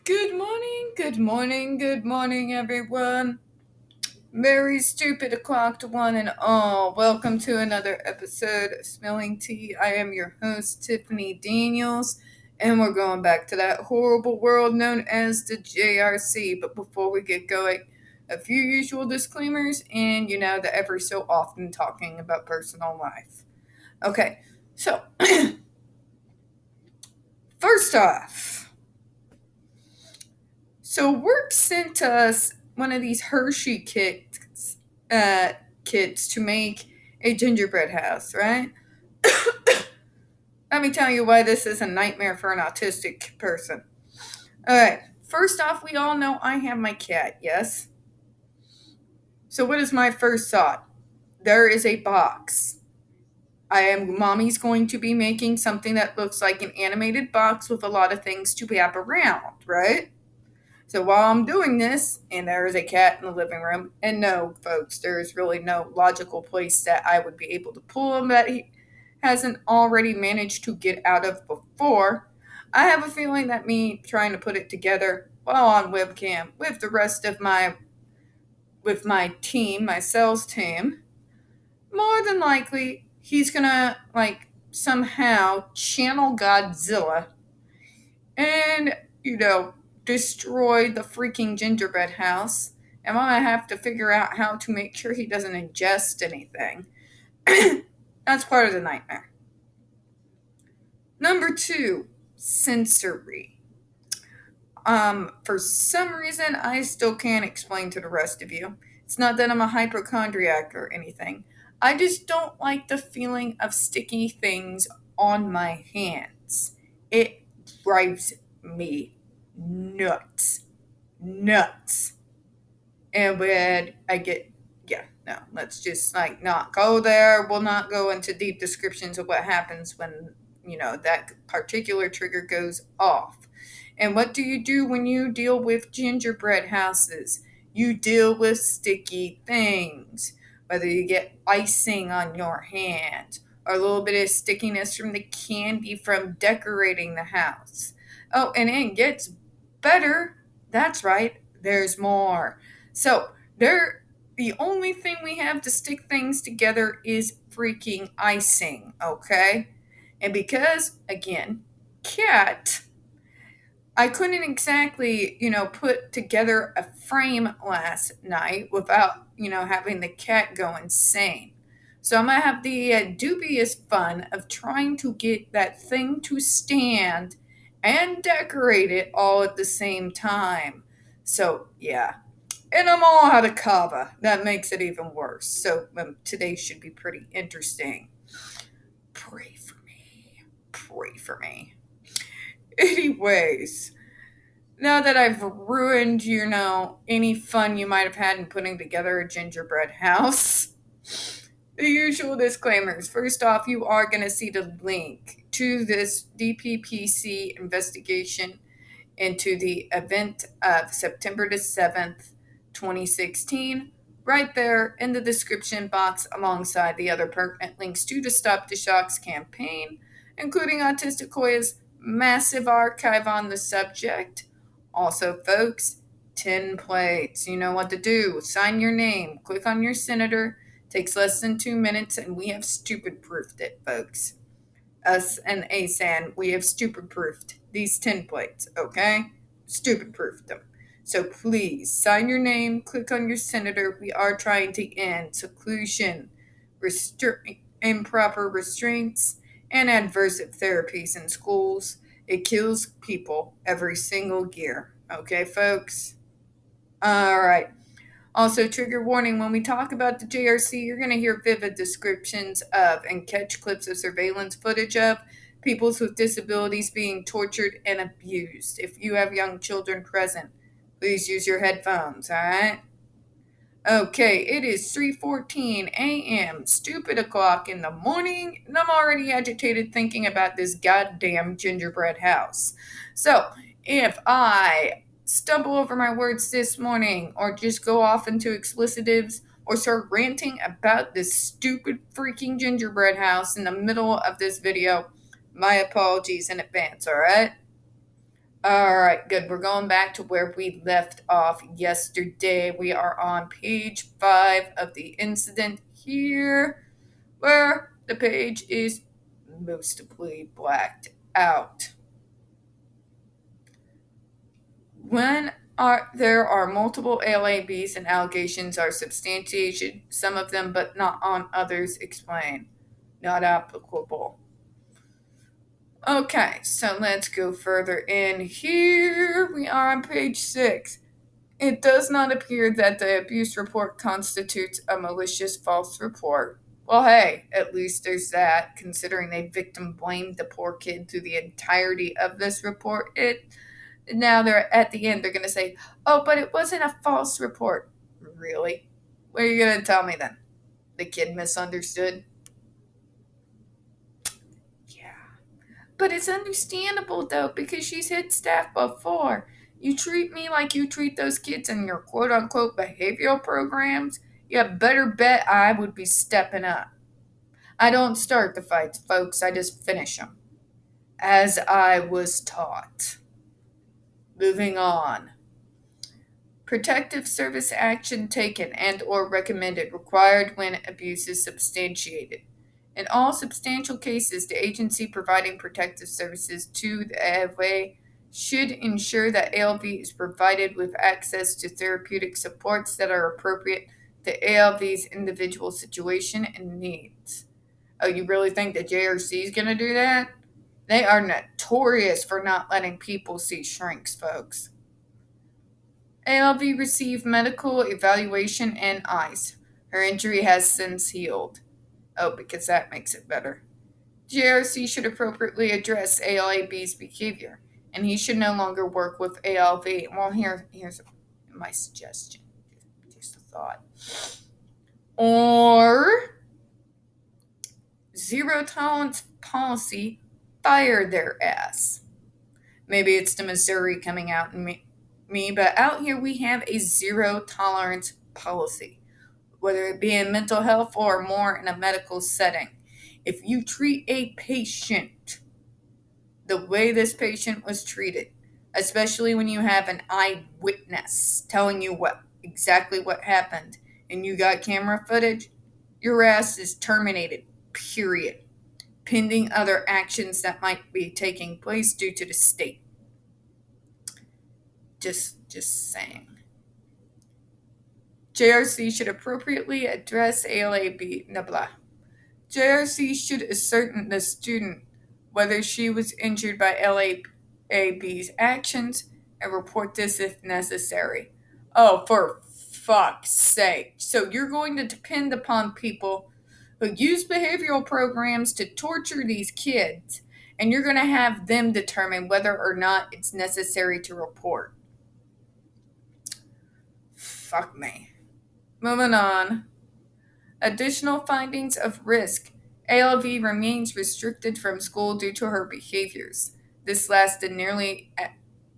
Good morning, good morning, everyone. Very stupid o'clock to one and all. Welcome to another episode of Smelling Tea. I am your host, Tiffany Daniels, and we're going back to that horrible world known as the JRC. But before we get going, a few usual disclaimers, and the ever so often talking about personal life. Okay, so first off, so work sent us one of these Hershey kits to make a gingerbread house, right? Let me tell you why this is a nightmare for an autistic person. All right. First off, we all know I have my cat, yes? So what is my first thought? There is a box. Mommy's going to be making something that looks like an animated box with a lot of things to wrap around, right? So while I'm doing this, and there is a cat in the living room, and no, folks, there is really no logical place that I would be able to pull him that he hasn't already managed to get out of before. I have a feeling that me trying to put it together while on webcam with the rest of my team, my sales team, more than likely he's gonna somehow channel Godzilla and, destroy the freaking gingerbread house. And I'm gonna have to figure out how to make sure he doesn't ingest anything. That's part of the nightmare. Number two, sensory. For some reason, I still can't explain to the rest of you. It's not that I'm a hypochondriac or anything. I just don't like the feeling of sticky things on my hands. It drives me nuts. Nuts. And when I get, yeah, no, let's just not go there. We'll not go into deep descriptions of what happens when, that particular trigger goes off. And what do you do when you deal with gingerbread houses? You deal with sticky things, whether you get icing on your hand or a little bit of stickiness from the candy from decorating the house. Oh, and it gets better. That's right, there's more. So, the only thing we have to stick things together is freaking icing, okay? And because, again, cat, I couldn't exactly, put together a frame last night without, having the cat go insane. So I'm going to have the dubious fun of trying to get that thing to stand and decorate it all at the same time. So, yeah. And I'm all out of kava. That makes it even worse. So today should be pretty interesting. Pray for me. Pray for me. Anyways, now that I've ruined, any fun you might have had in putting together a gingerbread house, the usual disclaimers. First off, you are going to see the link to this DPPC investigation into the event of September the 7th, 2016, right there in the description box alongside the other pertinent links to the Stop the Shocks campaign, including Autistic Koya's massive archive on the subject. Also, folks, 10 plates. You know what to do. Sign your name, click on your senator. Takes less than 2 minutes, and we have stupid proofed it, folks. Us and ASAN, we have stupid proofed these 10 plates, okay? Stupid proofed them. So please sign your name, click on your senator. We are trying to end seclusion, improper restraints, and adverse therapies in schools. It kills people every single year. Okay, folks? All right. Also, trigger warning, when we talk about the JRC, you're going to hear vivid descriptions of and catch clips of surveillance footage of peoples with disabilities being tortured and abused. If you have young children present, please use your headphones, all right? Okay, it is 3:14 a.m., stupid o'clock in the morning, and I'm already agitated thinking about this goddamn gingerbread house. So, if I stumble over my words this morning, or just go off into explicitives, or start ranting about this stupid freaking gingerbread house in the middle of this video, my apologies in advance, alright? All right, good. We're going back to where we left off yesterday. We are on page 5 of the incident here, where the page is mostly blacked out. There are multiple LABs and allegations are substantiated, some of them but not on others, explain. Not applicable. Okay, so let's go further in here. We are on page 6. It does not appear that the abuse report constitutes a malicious false report. Well, hey, at least there's that, considering they victim blamed the poor kid through the entirety of this report. Now they're at the end, they're going to say, oh, but it wasn't a false report. Really? What are you going to tell me then? The kid misunderstood? Yeah. But it's understandable, though, because she's hit staff before. You treat me like you treat those kids in your quote unquote behavioral programs, you better bet I would be stepping up. I don't start the fights, folks, I just finish them. As I was taught. Moving on. Protective service action taken and or recommended required when abuse is substantiated. In all substantial cases, the agency providing protective services to the ALV should ensure that ALV is provided with access to therapeutic supports that are appropriate to ALV's individual situation and needs. Oh, you really think the JRC is going to do that? They are notorious for not letting people see shrinks, folks. ALV received medical evaluation and ice. Her injury has since healed. Oh, because that makes it better. JRC should appropriately address ALAB's behavior, and he should no longer work with ALV. Well, here's my suggestion. Just a thought. Or zero tolerance policy, fire their ass. Maybe it's the Missouri coming out in me, but out here we have a zero tolerance policy, whether it be in mental health or more in a medical setting. If you treat a patient the way this patient was treated, especially when you have an eyewitness telling you exactly what happened and you got camera footage, your ass is terminated, period, pending other actions that might be taking place due to the state. Just saying. JRC should appropriately address ALAB, blah blah. JRC should ascertain the student whether she was injured by LAB's actions and report this if necessary. Oh, for fuck's sake. So you're going to depend upon people who use behavioral programs to torture these kids, and you're going to have them determine whether or not it's necessary to report. Fuck me. Moving on. Additional findings of risk. ALV remains restricted from school due to her behaviors. This lasted nearly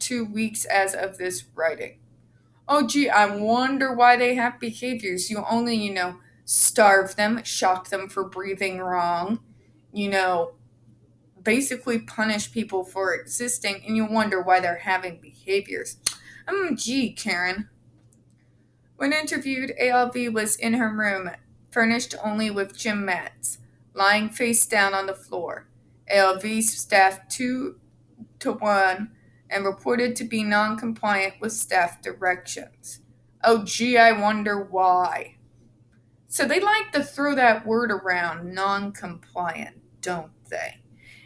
2 weeks as of this writing. Oh, gee, I wonder why they have behaviors. You only, starve them, shock them for breathing wrong, basically punish people for existing, and you wonder why they're having behaviors. Gee, Karen. When interviewed, ALV was in her room, furnished only with gym mats, lying face down on the floor. ALV staffed 2-to-1 and reported to be non-compliant with staff directions. Oh, gee, I wonder why. So they like to throw that word around, non-compliant, don't they?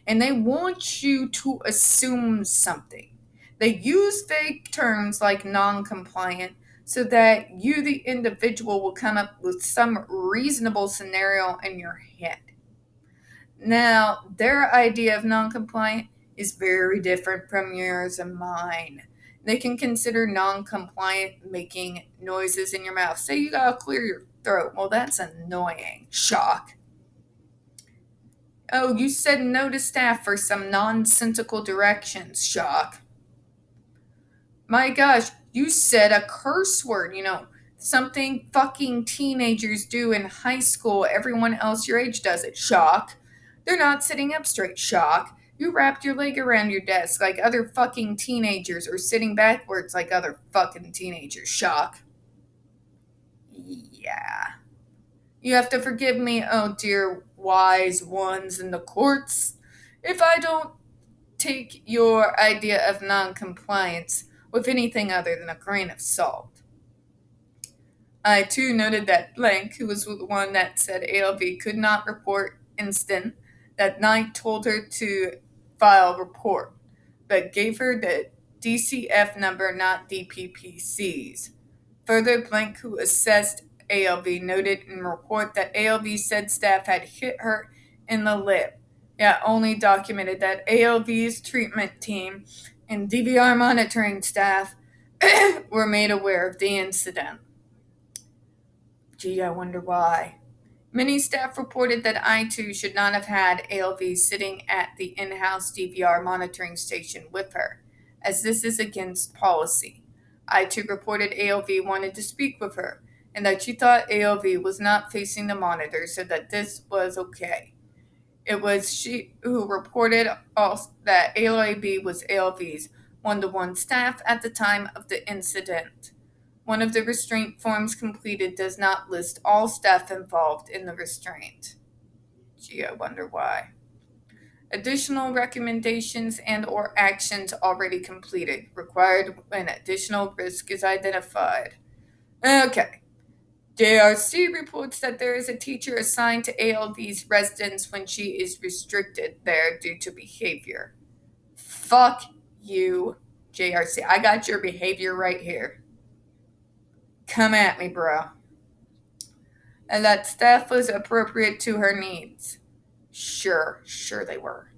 And they want you to assume something. They use vague terms like non-compliant so that you, the individual, will come up with some reasonable scenario in your head. Now, their idea of non-compliant is very different from yours and mine. They can consider non-compliant making noises in your mouth. Say you gotta clear your throat. Well, that's annoying. Shock. Oh, you said no to staff for some nonsensical directions. Shock. My gosh, you said a curse word, something fucking teenagers do in high school. Everyone else your age does it. Shock. They're not sitting up straight. Shock. You wrapped your leg around your desk like other fucking teenagers or sitting backwards like other fucking teenagers. Shock. Yeah. You have to forgive me, oh dear wise ones in the courts, if I don't take your idea of non-compliance with anything other than a grain of salt. I too noted that Blank, who was the one that said ALV could not report incident, that night told her to file report, but gave her the DCF number, not DPPC's. Further, Blank, who assessed ALV, noted in report that ALV said staff had hit her in the lip, yet only documented that ALV's treatment team and DVR monitoring staff were made aware of the incident. Gee, I wonder why. Many staff reported that I too should not have had ALV sitting at the in-house DVR monitoring station with her, as this is against policy. I too reported ALV wanted to speak with her, and that she thought ALV was not facing the monitor, so that this was okay. It was she who reported also that ALAB was ALV's one-to-one staff at the time of the incident. One of the restraint forms completed does not list all staff involved in the restraint. Gee, I wonder why. Additional recommendations and or actions already completed, required when additional risk is identified. Okay. JRC reports that there is a teacher assigned to ALV's residence when she is restricted there due to behavior. Fuck you, JRC. I got your behavior right here. Come at me, bro. And that staff was appropriate to her needs. Sure they were.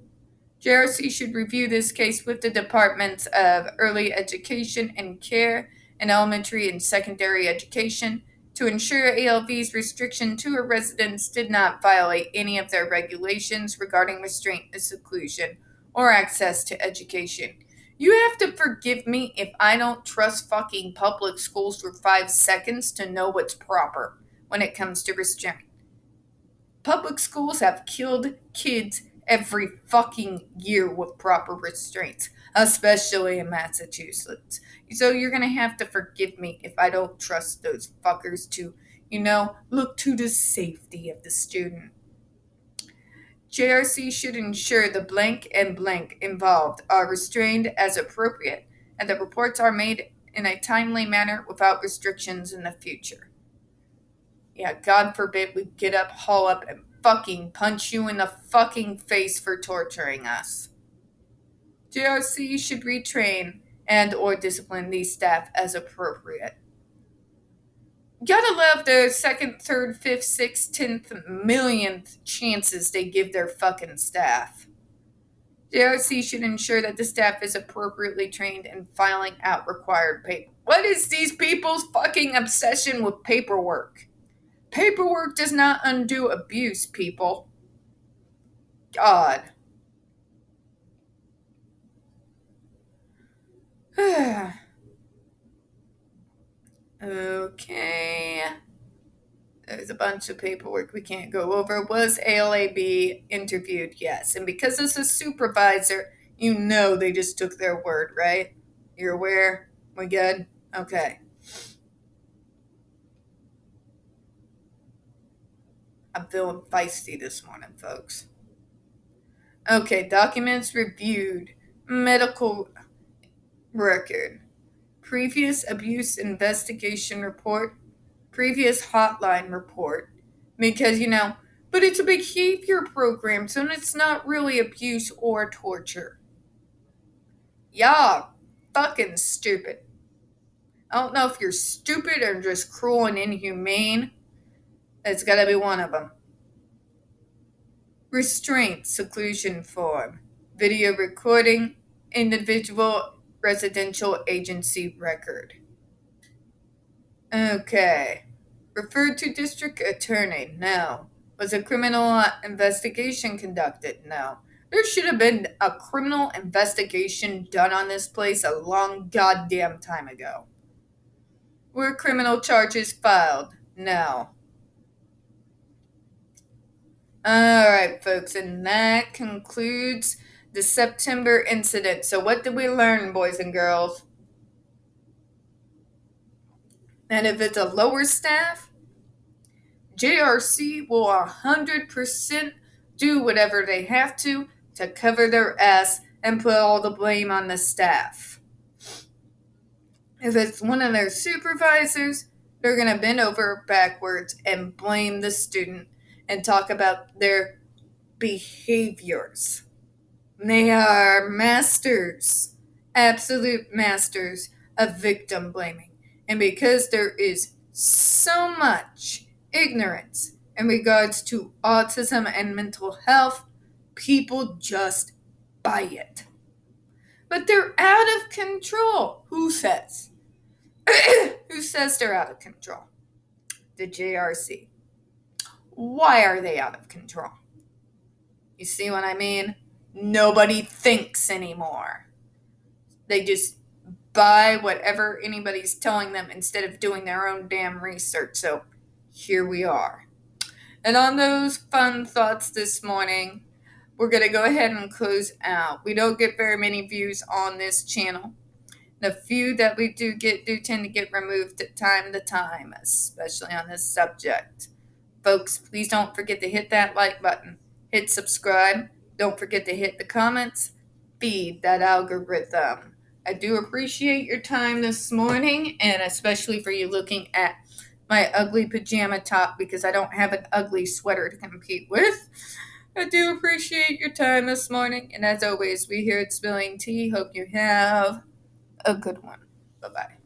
JRC should review this case with the Departments of Early Education and Care and Elementary and Secondary Education to ensure ALV's restriction to her residence did not violate any of their regulations regarding restraint and seclusion or access to education. You have to forgive me if I don't trust fucking public schools for 5 seconds to know what's proper when it comes to restraint. Public schools have killed kids every fucking year with proper restraints, especially in Massachusetts. So you're going to have to forgive me if I don't trust those fuckers to, look to the safety of the student. JRC should ensure the blank and blank involved are restrained as appropriate and that reports are made in a timely manner without restrictions in the future. Yeah, God forbid we get up, haul up, and fucking punch you in the fucking face for torturing us. JRC should retrain and or discipline these staff as appropriate. Gotta love the second, third, fifth, sixth, 10th, millionth chances they give their fucking staff. JRC should ensure that the staff is appropriately trained in filing out required paper. What is these people's fucking obsession with paperwork? Paperwork does not undo abuse, people. God. Okay. There's a bunch of paperwork we can't go over. Was ALAB interviewed? Yes. And because it's a supervisor, they just took their word, right? You're aware? We good? Okay. I'm feeling feisty this morning, folks. Okay, documents reviewed. Medical record. Previous abuse investigation report. Previous hotline report. Because, but it's a behavior program, so it's not really abuse or torture. Y'all fucking stupid. I don't know if you're stupid or just cruel and inhumane. It's gotta be one of them. Restraint seclusion form. Video recording. Individual residential agency record. Okay. Referred to district attorney? No. Was a criminal investigation conducted? No. There should have been a criminal investigation done on this place a long goddamn time ago. Were criminal charges filed? No. Alright, folks, and that concludes The September incident. So, what did we learn, boys and girls? And if it's a lower staff, JRC will 100% do whatever they have to cover their ass and put all the blame on the staff. If it's one of their supervisors, they're going to bend over backwards and blame the student and talk about their behaviors. They are masters, absolute masters of victim blaming. And because there is so much ignorance in regards to autism and mental health, people just buy it. But they're out of control. Who says? Who says they're out of control? The JRC. Why are they out of control? You see what I mean? Nobody thinks anymore. They just buy whatever anybody's telling them instead of doing their own damn research. So here we are. And on those fun thoughts this morning, we're going to go ahead and close out. We don't get very many views on this channel. The few that we do get do tend to get removed at time to time, especially on this subject. Folks, please don't forget to hit that like button. Hit subscribe. Don't forget to hit the comments. Feed that algorithm. I do appreciate your time this morning, and especially for you looking at my ugly pajama top because I don't have an ugly sweater to compete with. I do appreciate your time this morning, and as always, we here at Spilling Tea hope you have a good one. Bye-bye.